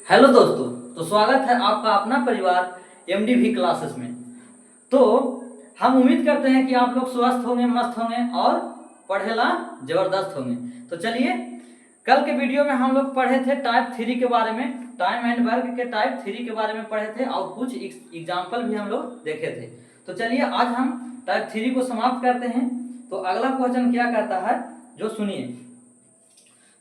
Hello दोस्तों, तो स्वागत है आपका अपना परिवार एमडीवी क्लासेस में। तो हम उम्मीद करते हैं कि आप लोग स्वस्थ होंगे, मस्त होंगे और पढ़ेला जबरदस्त होंगे। तो चलिए, कल के वीडियो में हम लोग पढ़े थे टाइप 3 के बारे में, टाइम एंड वर्क के टाइप 3 के बारे में पढ़े थे और कुछ एग्जाम्पल भी हम लोग देखे थे। तो चलिए आज हम टाइप 3 को समाप्त करते हैं। तो अगला क्वेश्चन क्या कहता है, जो सुनिए।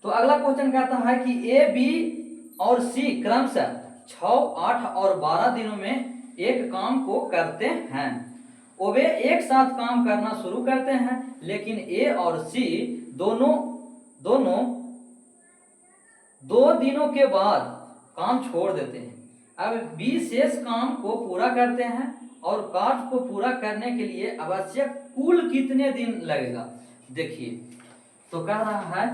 तो अगला क्वेश्चन कहता है कि ए, बी और सी क्रमशः 6, 8 और 12 दिनों में एक काम को करते हैं। वे एक साथ काम करना शुरू करते हैं, लेकिन ए और सी दोनों 2 दिनों के बाद काम छोड़ देते हैं। अब बी शेष काम को पूरा करते हैं और कार्य को पूरा करने के लिए आवश्यक कुल कितने दिन लगेगा। देखिए, तो कह रहा है,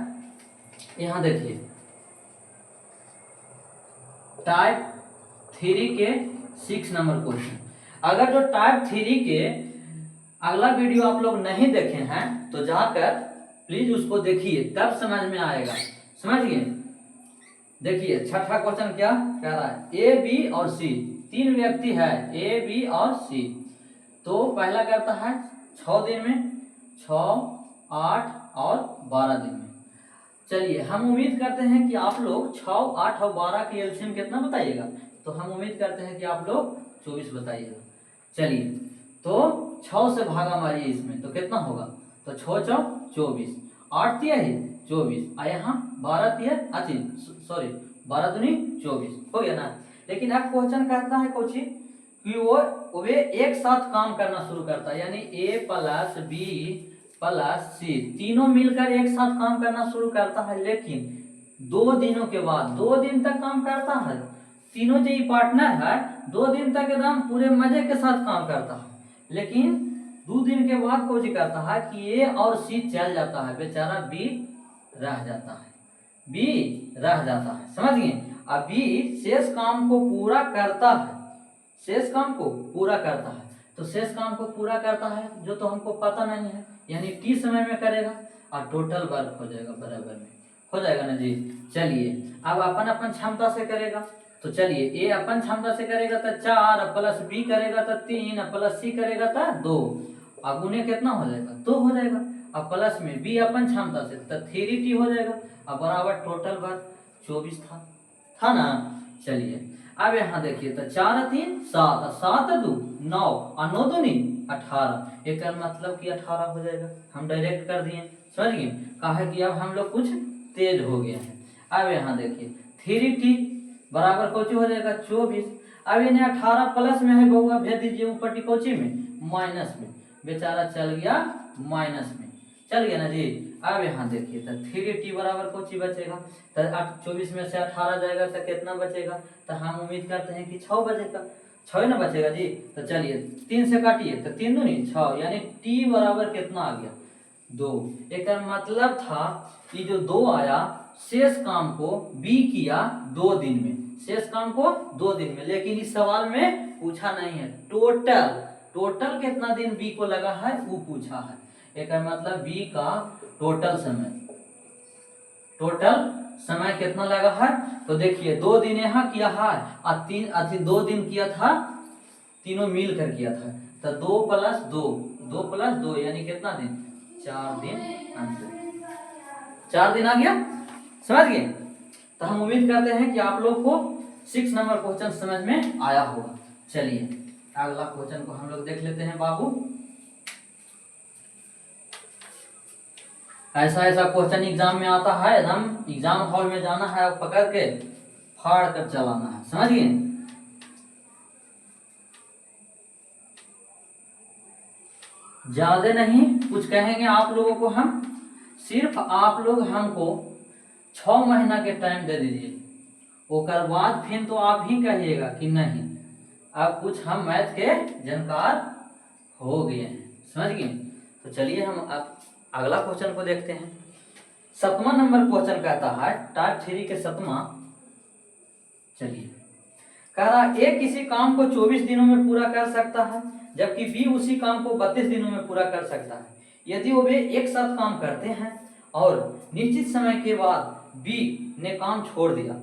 यहां देखिए, टाइप 3 के 6 नंबर क्वेश्चन। अगर जो टाइप 3 के अगला वीडियो आप लोग नहीं देखे हैं तो जाकर प्लीज उसको देखिए, तब समझ में आएगा। समझिए, देखिए छठा क्वेश्चन क्या कह रहा है, ए, बी और सी, 3 व्यक्ति है, ए, बी और सी। तो पहला करता है 6 दिन में, 6, 8 और 12 दिन में। चलिए, हम उम्मीद करते हैं कि आप लोग 6, 8 और 12 की एलसीएम कितना बताइएगा। तो हम उम्मीद करते हैं कि आप लोग 24 बताइएगा। चलिए, तो 6 से भागा मारिए इसमें, तो कितना होगा। तो 6 चौक 24, 8 तिया ही 24, और यहाँ 12 तिया, सॉरी 12 दूनी 24 हो गया ना। लेकिन अब क्वेश्चन कहता है कोची कि वे एक साथ काम करना शुरू करता है, यानी ए प्लस बी प्लस सी तीनों मिलकर एक साथ काम करना शुरू करता है, लेकिन 2 दिनों के बाद 2 दिन तक काम करता है। तीनों जो पार्टनर है 2 दिन तक एकदम पूरे मजे के साथ काम करता है, लेकिन 2 दिन के बाद कुछ करता है कि ए और सी चल जाता है, बेचारा बी रह जाता है, बी रह जाता है। समझिए, अब बी शेष काम को पूरा करता है, शेष काम को पूरा करता है। तो शेष काम को पूरा करता है जो तो हमको पता नहीं है, यानी टी समय में करेगा और टोटल वर्क हो जाएगा बराबर में, हो जाएगा ना जी। चलिए, अब अपन अपन क्षमता से करेगा। तो चलिए, ए अपन क्षमता से करेगा तो 4 प्लस बी करेगा तो 3 प्लस सी करेगा तो 2, अब उन्हें कितना हो जाएगा, 2 हो जाएगा। अब प्लस में बी अपन क्षमता से तो 3t हो जाएगा, अब बराबर टोटल वर्क 24 था ना। चलिए, अब यहाँ देखिए, तो 4 3 7, 7 2 9 और 9 दूनी 18, एक मतलब कि 18 हो जाएगा। हम डायरेक्ट कर दिए, समझ गए, कहा कि अब हम लोग कुछ तेज हो गए हैं। अब यहाँ देखिए 3t बराबर कोची हो जाएगा 24। अब इन्हें 18 प्लस में है बहुआ, भेज दीजिए ऊपर टी कोची में, माइनस में, बेचारा चल गया माइनस में, चल गया ना जी। अब यहाँ देखिए, तो 3t बराबर कोची बचेगा, तो 24 में से 18 जाएगा तो कितना बचेगा। तो हम उम्मीद करते हैं कि 6 बचेगा, 6 ना बचेगा जी। तो चलिए 3 से काटिए, तो 3 दूनी 6, यानी t बराबर कितना आ गया 2। एक मतलब था कि जो 2 आया, शेष काम को b किया 2 दिन में, शेष काम को 2 दिन में, लेकिन इस सवाल में पूछा नहीं है टोटल कितना दिन b को लगा है वो पूछा है। एक मतलब b का टोटल समय कितना लगा है। तो देखिए 2 दिन यहाँ किया है और 2 दिन किया था, तीनों मिल कर किया था। तो 2 प्लस 2 यानी कितना दिन, 4 दिन आंसर, 4 दिन आ गया। समझ गए। तो हम उम्मीद करते हैं कि आप लोग को 6 नंबर क्वेश्चन समझ में आया होगा। चलिए, अगला क्वेश्चन को हम लोग देख लेते हैं बाबू। ऐसा क्वेश्चन एग्जाम में आता है, एकदम एग्जाम हॉल में जाना है और पकड़ के फाड़ कर चलाना है, समझिए। ज्यादा नहीं कुछ कहेंगे आप लोगों को हम, सिर्फ आप लोग हमको 6 महीना के टाइम दे दीजिए, उसके बाद फिर तो आप ही कहिएगा कि नहीं अब कुछ हम मैथ के जानकार हो गए हैं, समझ गए। तो चलिए हम अब अगला क्वेश्चन को देखते हैं। 7वां नंबर क्वेश्चन कहता है टाइप 3 के 7वां। चलिए, कह रहा है ए किसी काम को 24 दिनों में पूरा कर सकता है, जबकि बी उसी काम को 32 दिनों में पूरा कर सकता है। यदि वे एक साथ काम करते हैं और निश्चित समय के बाद बी ने काम छोड़ दिया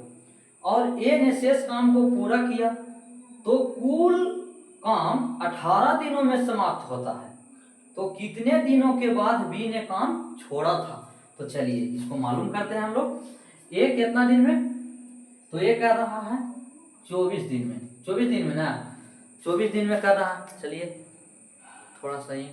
और ए ने शेष काम को पूरा किया तो कुल काम 18 दिनों में समाप्त होता है। तो कितने दिनों के बाद बी ने काम छोड़ा था? तो चलिए इसको मालूम करते हैं हम लोग। ए कितना दिन में? तो ये कर रहा है 24 दिन में। 24 दिन में ना, 24 दिन में कर रहा है। चलिए थोड़ा सा ही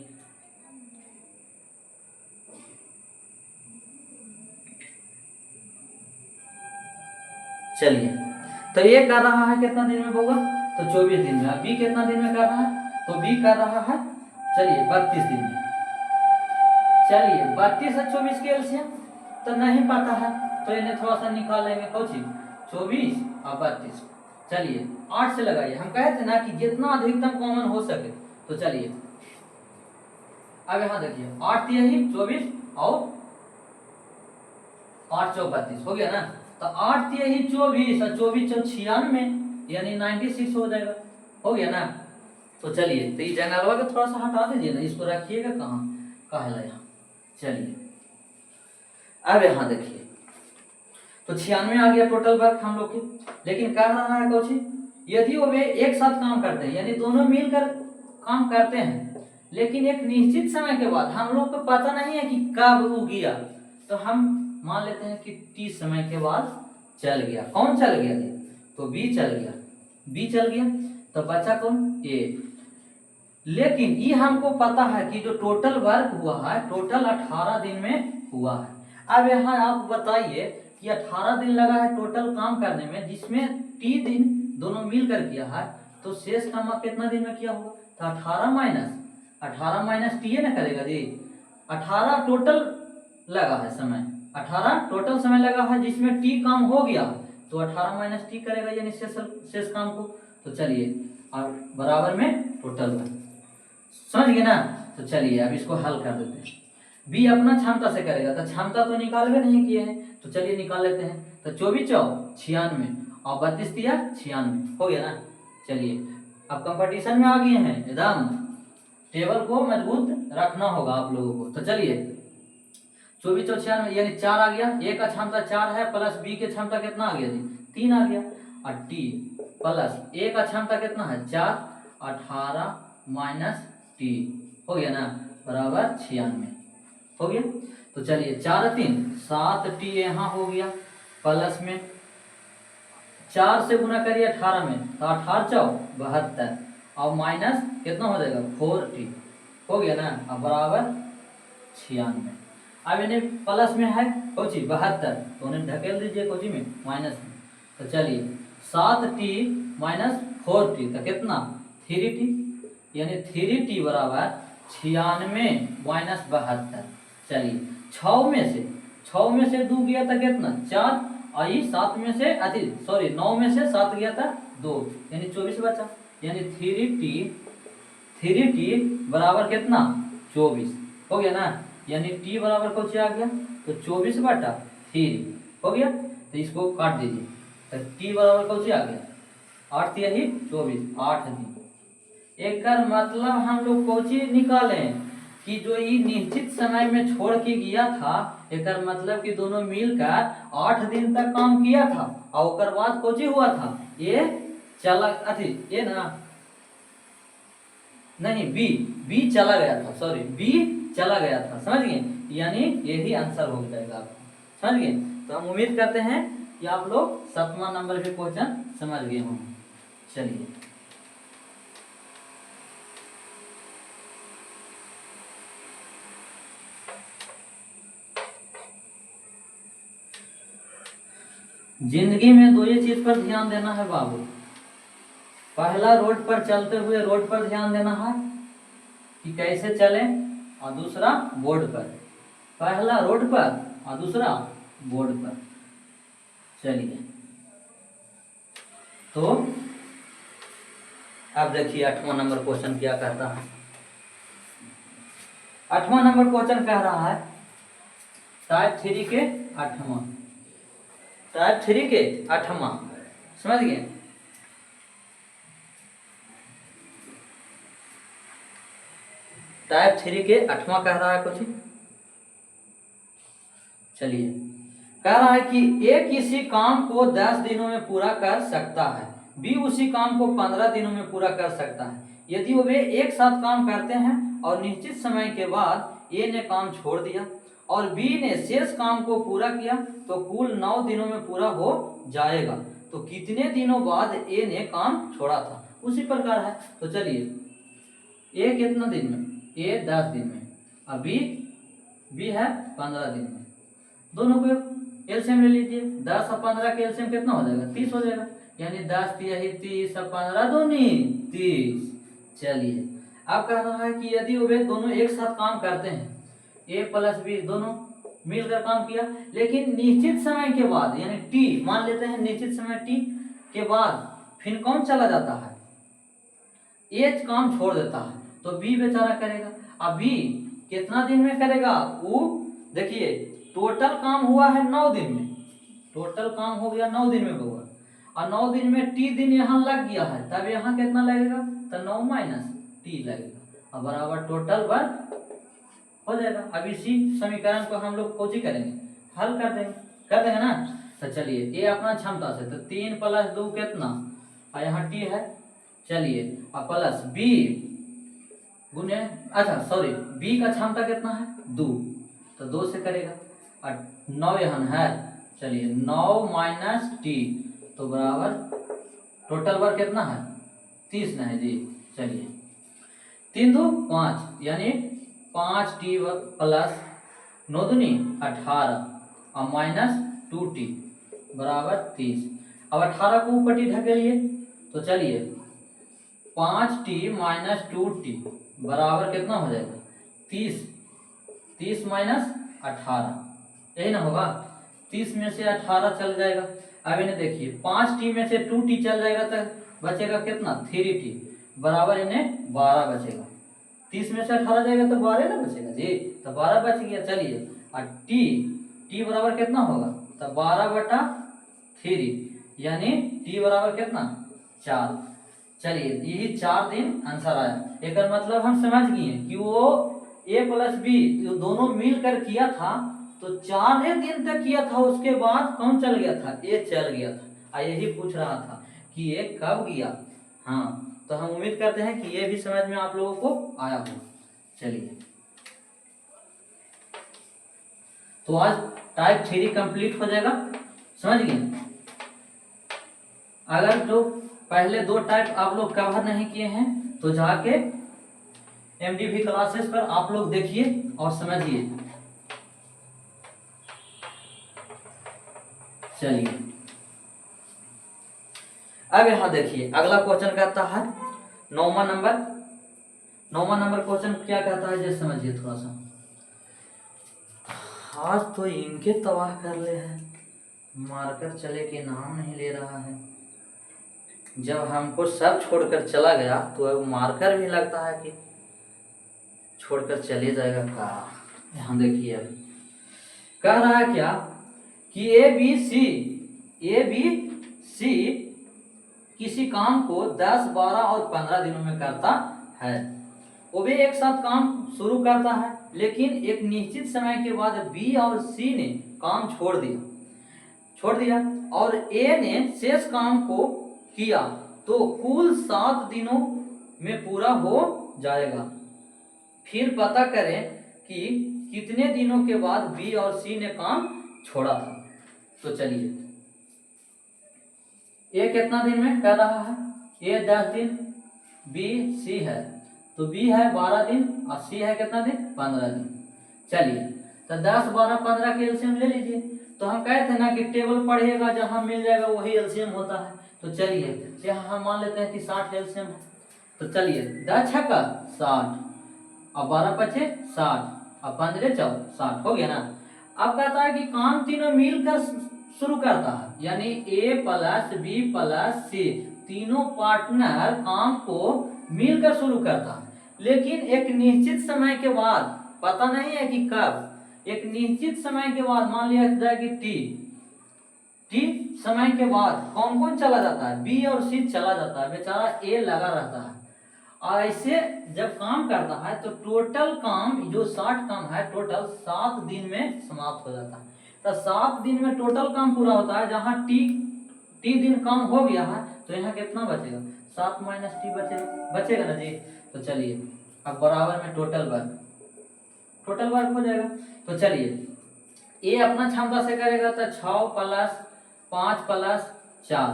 चलिए, तो ये कर रहा है कितना दिन में होगा? तो 24 दिन में। बी कितना दिन में कर रहा है? तो बी कर रहा है चलिए 32 दिन में। चलिए 32 और 24 के एलसीएम तो नहीं पता है, तो इन्हें थोड़ा सा निकाल लेंगे। कौची 24 और 32। चलिए 8 से लगाइए। हम कहे थे ना कि जितना अधिकतम कॉमन हो सके। तो चलिए अब यहाँ देखिए 8 यही 24 और 8 चौक 32 हो गया ना। तो 8 यही 24 और 24 चौक 96 यानी 96 हो जाएगा। हो गया ना। तो चलिए तो ये जंगलवा को थोड़ा सा हटा दीजिए ना, इसको रखिएगा कहाँ कहला यहाँ। चलिए अब यहाँ देखिए तो 96 आ गया टोटल वर्क हम लोग की। लेकिन कह रहा है कुछ यदि वो वे एक साथ काम करते हैं, यानी दोनों मिलकर काम करते हैं, लेकिन एक निश्चित समय के बाद हम लोग को पता नहीं है कि कब वो गया, तो हम मान लेते हैं कि टी समय के बाद चल गया। कौन चल गया? तो बी चल गया। बी चल गया तो बचा कौन? ए। लेकिन ये हमको पता है कि जो टोटल वर्क हुआ है टोटल 18 दिन में हुआ है। अब यहाँ आप बताइए कि 18 दिन लगा है टोटल काम करने में, जिसमें टी दिन दोनों मिलकर किया है, तो शेष काम कितना दिन में किया होगा? तो 18 माइनस टी ना करेगा जी। 18 टोटल लगा है समय, 18 टोटल समय लगा है जिसमें टी काम हो गया, तो 18 माइनस टी करेगा यानी शेष काम को। तो चलिए और बराबर में टोटल वर्क। समझ गए ना। तो चलिए अब इसको हल कर देते हैं। बी अपना क्षमता से करेगा, तो क्षमता तो निकालवे नहीं किए हैं, तो चलिए निकाल लेते हैं। तो 24 चौक 96 और 32 दिया 96 हो गया ना। चलिए अब कंपटीशन में आ गए हैं, एकदम टेबल को मजबूत रखना होगा आप लोगों को। तो चलिए 24 चौक 96 यानी 4 आ गया। ए का क्षमता 4 है प्लस बी की क्षमता कितना आ गया जी? 3 आ गया। और टी प्लस ए का क्षमता कितना है? 4। 18 माइनस टी हो गया ना बराबर 96 हो गया। तो चलिए 4 3 7 टी यहाँ हो गया प्लस में 4 से गुना करिए 18 में, तो 18 चौक 72 और माइनस कितना हो जाएगा? 4 टी हो गया ना अब बराबर 96। अब इन्हें प्लस में है कोची 72, तो उन्हें ढकेल दीजिए कोची में माइनस में। तो चलिए 7 टी माइनस 4 टी तो कितना? 3 टी यानी 3 टी बराबर 96 माइनस 72। चलिए 6 में से 2 गया था कितना? 4 और 7 में से 9 में से 7 गया था 2 यानी 24 बचा। यानी 3 टी बराबर कितना? 24 हो गया ना। यानी टी बराबर कौन आ गया? तो 24/3 हो गया। तो इसको काट दीजिए तो टी बराबर कौन आ गया? 8 यही 24 8 दिन। एक मतलब हम लोग कोची निकाले कि जो ये निश्चित समय में छोड़ के गया था, एक मतलब कि दोनों मिलकर 8 दिन तक काम किया था और उसके बाद कोची हुआ था? ये चला ये ना नहीं बी चला गया था, सॉरी बी चला गया था। समझ गए? यानी यही आंसर हो जाएगा आपको। समझ गए? तो हम उम्मीद करते हैं कि आप लोग 7वां नंबर के क्वेश्चन समझ गए होंगे। चलिए जिंदगी में 2 ही चीज पर ध्यान देना है बाबू। पहला रोड पर चलते हुए रोड पर ध्यान देना है कि कैसे चले, और दूसरा बोर्ड पर। पहला रोड पर और दूसरा बोर्ड पर। चलिए तो अब देखिए 8वां नंबर क्वेश्चन क्या कहता है। 8वां नंबर क्वेश्चन कह रहा है टाइप 3 के 8वां, टाइप 3 के 8वां। समझ गए? टाइप 3 के 8वां कह रहा है कुछ। चलिए कह रहा है कि ए किसी काम को 10 दिनों में पूरा कर सकता है, बी उसी काम को 15 दिनों में पूरा कर सकता है। यदि वे एक साथ काम करते हैं और निश्चित समय के बाद ए ने काम छोड़ दिया और बी ने शेष काम को पूरा किया तो कुल 9 दिनों में पूरा हो जाएगा। तो कितने दिनों बाद ए ने काम छोड़ा था, उसी प्रकार है। तो चलिए ए कितना दिन में, ए 10 दिन में, अभी बी है 15 दिन में। दोनों को एलसीएम ले लीजिए, 10 और 15 के एलसीएम कितना हो जाएगा, 30 हो जाएगा। यानी 10 तिहाई 30 और 15 दूनी 30। चलिए अब कह रहा है कि यदि वे दोनों एक साथ काम करते हैं, ए प्लस बी दोनों मिलकर काम किया, लेकिन निश्चित समय के बाद यानी टी मान लेते हैं, निश्चित समय टी के बाद फिर कौन चला जाता है, ए काम छोड़ देता है, तो बी बेचारा करेगा। अब बी कितना दिन में करेगा, वो देखिए टोटल काम हुआ है 9 दिन में, टोटल काम हो गया 9 दिन में हुआ, और 9 दिन में टी दिन यहाँ लग गया है, तब यहाँ कितना लगेगा, तो 9 माइनस टी लगेगा और बराबर टोटल वर्क हो जाएगा। अब इसी समीकरण को हम लोग कोची करेंगे, हल कर देंगे ना। तो चलिए ये अपना क्षमता से, तो 3 + 2 कितना, और यहाँ टी है, चलिए और प्लस बी गुने, अच्छा सॉरी बी का क्षमता कितना है 2, तो 2 से करेगा और 9 यहाँ है, चलिए 9 माइनस टी तो बराबर टोटल वर्क कितना है 30 ना है जी। चलिए 3 2 5 यानी 5t प्लस 9 दूनी 18 और माइनस 2t बराबर 30। अब 18 को ऊपर टी ढकेलिए, तो चलिए 5t माइनस 2t बराबर कितना हो जाएगा 30, 30 माइनस 18, यही ना होगा। 30 में से 18 चल जाएगा। अब इन्हें देखिए 5t में से 2t चल जाएगा तो बचेगा कितना 3t बराबर इन्हें 12 बचेगा। 30 में से 18 जाएगा तो 12 ना बचेगा जी, तो 12 बच गया। चलिए और t बराबर कितना होगा, तो 12/3 यानी t बराबर कितना 4। चलिए यही 4 दिन आंसर आया। एक मतलब हम समझ गए कि वो a प्लस बी दोनों मिलकर किया था, तो 4 दिन तक किया था, उसके बाद कौन चल गया था, ए चल गया था। यही पूछ रहा था कि ये कब गया। हाँ तो हम उम्मीद करते हैं कि ये भी समझ में आप लोगों को आया हो। चलिए तो आज टाइप 3 कंप्लीट हो जाएगा, समझ गए। अगर जो पहले 2 टाइप आप लोग कवर नहीं किए हैं तो जाके एमडीवी क्लासेस पर आप लोग देखिए और समझिए। चलिए अब यहां देखिए अगला क्वेश्चन कहता है 9वां नंबर क्वेश्चन क्या कहता है, जैसे समझिए थोड़ा सा। आज तो इनके तबाह कर ले हैं, मारकर चले के नाम नहीं ले रहा है। जब हमको सब छोड़कर चला गया तो अब मारकर भी लगता है कि छोड़कर चले जाएगा का। यहाँ देखिए अब कह रहा है क्या कि ए बी सी किसी काम को 10, 12 और 15 दिनों में करता है। वो भी एक साथ काम शुरू करता है, लेकिन एक निश्चित समय के बाद बी और सी ने काम छोड़ दिया और ए ने शेष काम को किया तो कुल 7 दिनों में पूरा हो जाएगा। फिर पता करें कि कितने दिनों के बाद बी और सी ने काम छोड़ा था। तो चलिए ए कितना दिन में कर रहा है, ए 10 दिन, बी सी है तो बी है 12 दिन और सी है कितना दिन 15 दिन। चलिए तो 10, 12, 15 के एलसीएम ले लीजिए। तो हम कहते हैं ना कि टेबल पढ़िएगा जहां मिल जाएगा वही एलसीएम होता है। तो चलिए यहाँ हम मान लेते हैं कि 60 एलसीएम है। तो चलिए 10 छक्का 60 और 12 पचे 60 और 15 चौ 60 हो गया ना। अब कहता है कि काम तीनों मिलकर शुरू करता है, यानी ए प्लस बी प्लस सी तीनों पार्टनर काम को मिलकर शुरू करता है, लेकिन एक निश्चित समय के बाद, पता नहीं है कि कब, एक निश्चित समय के बाद मान लिया जाए कि टी समय के बाद कौन कौन चला जाता है, बी और सी चला जाता है, बेचारा ए लगा रहता है। और ऐसे जब काम करता है तो टोटल काम जो 60 काम है टोटल 7 दिन में समाप्त हो जाता है। तो 7 दिन में टोटल काम पूरा होता है। जहाँ टी दिन काम हो गया है तो यहाँ कितना बचेगा, 7 माइनस टी बचेगा ना जी। तो चलिए अब बराबर में टोटल वर्क हो जाएगा। तो चलिए ए अपना क्षमता से करेगा तो 6 प्लस 5 प्लस 4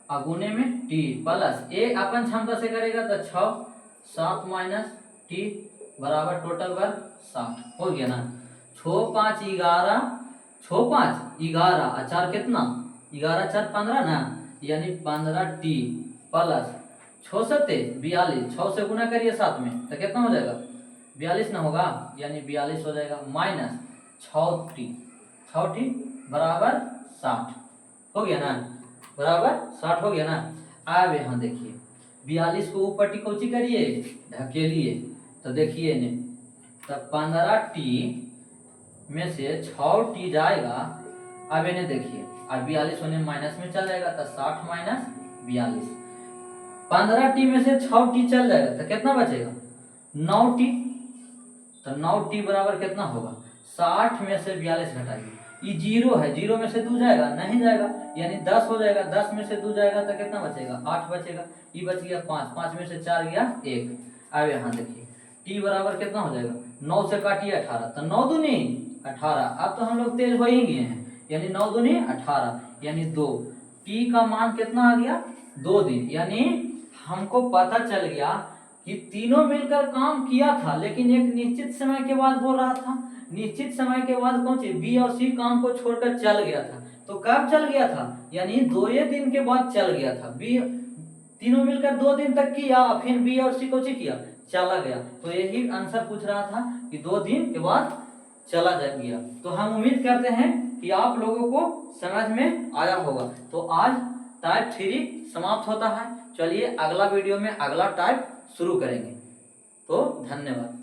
अगुने में टी प्लस ए अपन क्षमता से करेगा तो 6 7 माइनस टी बराबर टोटल वर्क 60 हो गया ना। 6 5 11 6 5 11 और 4 कितना, 11 4 15 ना, यानी 15 टी प्लस 6 7 42, 6 से गुना करिए 7 में तो कितना हो जाएगा, 42 ना होगा, यानी 42 हो जाएगा माइनस 6 टी बराबर 60 हो गया ना, बराबर 60 हो गया ना। अब यहाँ देखिए 42 को ऊपर टी कोची करिए ढकेलिए तो देखिए ने तो 15 टी में से 6 टी जाएगा। अब इन्हें देखिए अब 42 होने माइनस में चल जाएगा तो 60 माइनस 42, 15 टी में से 6 टी चल जाएगा तो कितना बचेगा 9 टी। तो 9 टी बराबर कितना होगा, 60 में से 42 घटाइए, ये 0 है, 0 में से 2 जाएगा नहीं जाएगा, यानी 10 हो जाएगा, 10 में से 2 जाएगा तो कितना बचेगा 8 बचेगा, ये बच गया 5, 5 में से 4 गया 1। अब यहाँ देखिए टी बराबर कितना हो जाएगा, 9 से काटिए 18 तो 9 दूनी 18। अब तो हम लोग तेज हो ही गए हैं, यानी 9 दूनी 18 यानी 2, टी का मान कितना आ गया 2 दिन। यानी हमको पता चल गया कि तीनों मिलकर काम किया था, लेकिन एक निश्चित समय के बाद बोल रहा था, निश्चित समय के बाद कौन सी बी और सी काम को छोड़कर चल गया था। तो कब चल गया था, यानी 2 दिन के बाद चल गया था। बी तीनों मिलकर 2 दिन तक किया, फिर बी और सी को किया चला गया। तो यही आंसर पूछ रहा था कि 2 दिन के बाद चला गया। तो हम उम्मीद करते हैं कि आप लोगों को समझ में आया होगा। तो आज टाइप 3 समाप्त होता है। चलिए अगला वीडियो में अगला टाइप शुरू करेंगे। तो धन्यवाद।